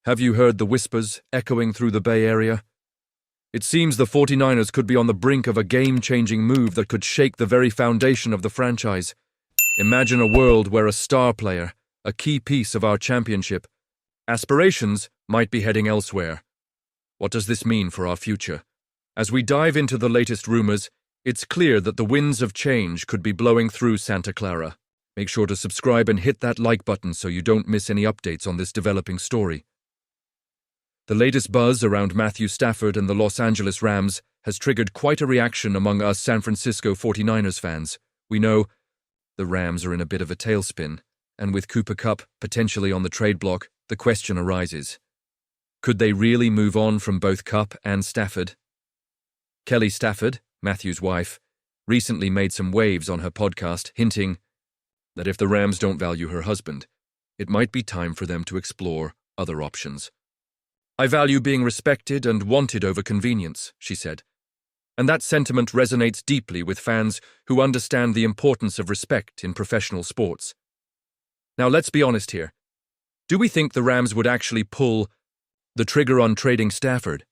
Have you heard the whispers echoing through the Bay Area? It seems the 49ers could be on the brink of a game-changing move that could shake the very foundation of the franchise. Imagine a world where a star player, a key piece of our championship, aspirations might be heading elsewhere. What does this mean for our future? As we dive into the latest rumors, it's clear that the winds of change could be blowing through Santa Clara. Make sure to subscribe and hit that like button so you don't miss any updates on this developing story. The latest buzz around Matthew Stafford and the Los Angeles Rams has triggered quite a reaction among us San Francisco 49ers fans. We know the Rams are in a bit of a tailspin, and with Cooper Kupp potentially on the trade block, the question arises. Could they really move on from both Kupp and Stafford? Kelly Stafford, Matthew's wife, recently made some waves on her podcast, hinting that if the Rams don't value her husband, it might be time for them to explore other options. "I value being respected and wanted over convenience," she said. And that sentiment resonates deeply with fans who understand the importance of respect in professional sports. Now let's be honest here. Do we think the Rams would actually pull the trigger on trading Stafford?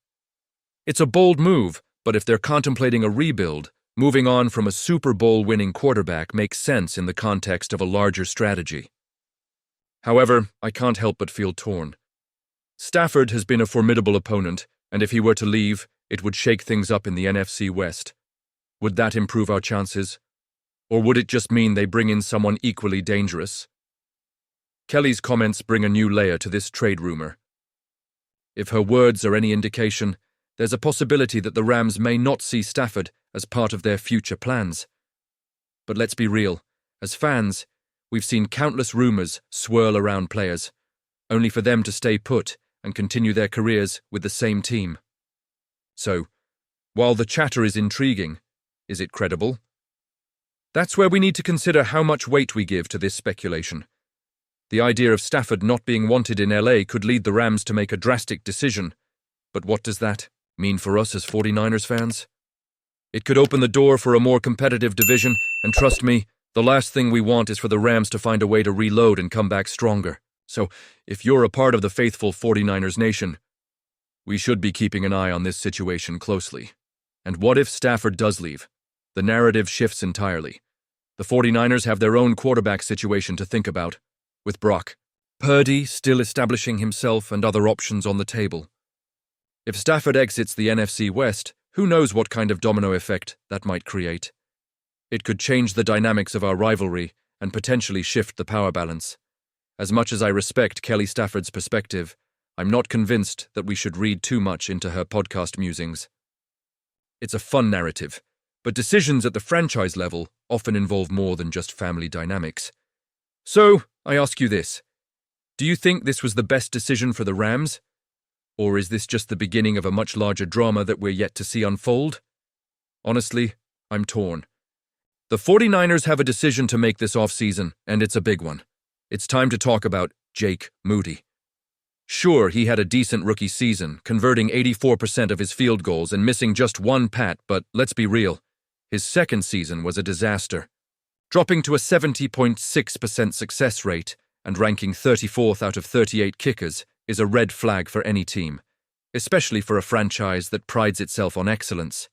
It's a bold move, but if they're contemplating a rebuild, moving on from a Super Bowl-winning quarterback makes sense in the context of a larger strategy. However, I can't help but feel torn. Stafford has been a formidable opponent, and if he were to leave, it would shake things up in the NFC West. Would that improve our chances? Or would it just mean they bring in someone equally dangerous? Kelly's comments bring a new layer to this trade rumor. If her words are any indication, there's a possibility that the Rams may not see Stafford as part of their future plans. But let's be real. As fans, we've seen countless rumors swirl around players, only for them to stay put and continue their careers with the same team. So, while the chatter is intriguing, is it credible? That's where we need to consider how much weight we give to this speculation. The idea of Stafford not being wanted in LA could lead the Rams to make a drastic decision. But what does that mean for us as 49ers fans? It could open the door for a more competitive division, and trust me, the last thing we want is for the Rams to find a way to reload and come back stronger. So, if you're a part of the faithful 49ers nation, we should be keeping an eye on this situation closely. And what if Stafford does leave? The narrative shifts entirely. The 49ers have their own quarterback situation to think about, with Brock Purdy still establishing himself and other options on the table. If Stafford exits the NFC West, who knows what kind of domino effect that might create. It could change the dynamics of our rivalry and potentially shift the power balance. As much as I respect Kelly Stafford's perspective, I'm not convinced that we should read too much into her podcast musings. It's a fun narrative, but decisions at the franchise level often involve more than just family dynamics. So, I ask you this. Do you think this was the best decision for the Rams? Or is this just the beginning of a much larger drama that we're yet to see unfold? Honestly, I'm torn. The 49ers have a decision to make this offseason, and it's a big one. It's time to talk about Jake Moody. Sure, he had a decent rookie season, converting 84% of his field goals and missing just one pat, but let's be real. His second season was a disaster. Dropping to a 70.6% success rate and ranking 34th out of 38 kickers is a red flag for any team, especially for a franchise that prides itself on excellence.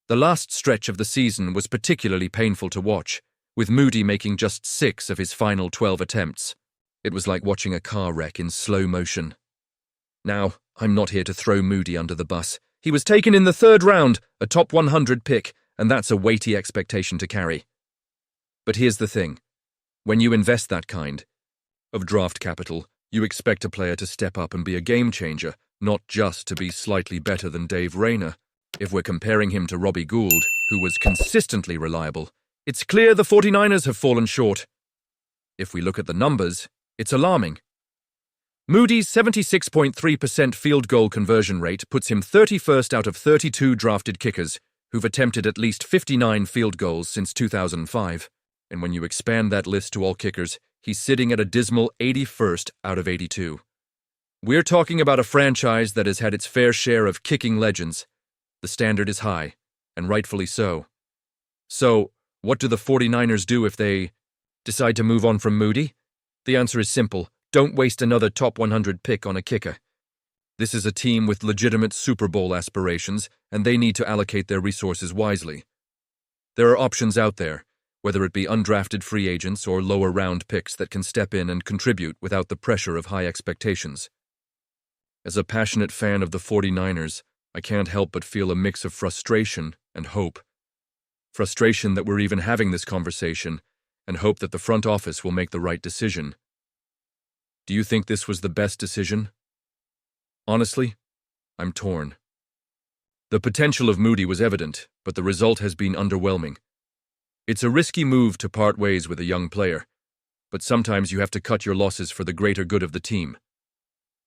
The last stretch of the season was particularly painful to watch, with Moody making just 6 of his final 12 attempts. It was like watching a car wreck in slow motion. Now, I'm not here to throw Moody under the bus. He was taken in the 3rd round, a top 100 pick, and that's a weighty expectation to carry. But here's the thing. When you invest that kind of draft capital, you expect a player to step up and be a game changer, not just to be slightly better than Dave Rayner. If we're comparing him to Robbie Gould, who was consistently reliable, it's clear the 49ers have fallen short. If we look at the numbers, it's alarming. Moody's 76.3% field goal conversion rate puts him 31st out of 32 drafted kickers, who've attempted at least 59 field goals since 2005. And when you expand that list to all kickers, he's sitting at a dismal 81st out of 82. We're talking about a franchise that has had its fair share of kicking legends. The standard is high, and rightfully so. So, what do the 49ers do if they decide to move on from Moody? The answer is simple. Don't waste another top 100 pick on a kicker. This is a team with legitimate Super Bowl aspirations, and they need to allocate their resources wisely. There are options out there, whether it be undrafted free agents or lower round picks that can step in and contribute without the pressure of high expectations. As a passionate fan of the 49ers, I can't help but feel a mix of frustration and hope. Frustration that we're even having this conversation, and hope that the front office will make the right decision. Do you think this was the best decision? Honestly, I'm torn. The potential of Moody was evident, but the result has been underwhelming. It's a risky move to part ways with a young player, but sometimes you have to cut your losses for the greater good of the team.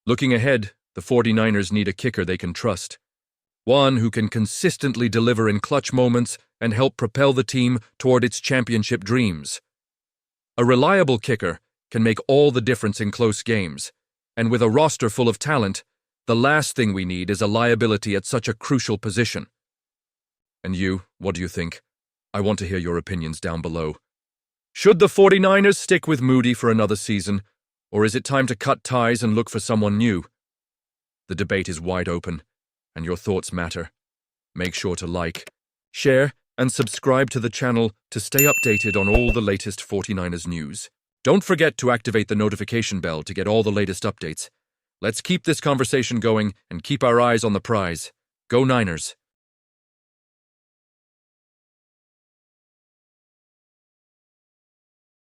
Looking ahead, the 49ers need a kicker they can trust. One who can consistently deliver in clutch moments and help propel the team toward its championship dreams. A reliable kicker can make all the difference in close games, and with a roster full of talent, the last thing we need is a liability at such a crucial position. And you, what do you think? I want to hear your opinions down below. Should the 49ers stick with Moody for another season, or is it time to cut ties and look for someone new? The debate is wide open, and your thoughts matter. Make sure to like, share, and subscribe to the channel to stay updated on all the latest 49ers news. Don't forget to activate the notification bell to get all the latest updates. Let's keep this conversation going and keep our eyes on the prize. Go Niners!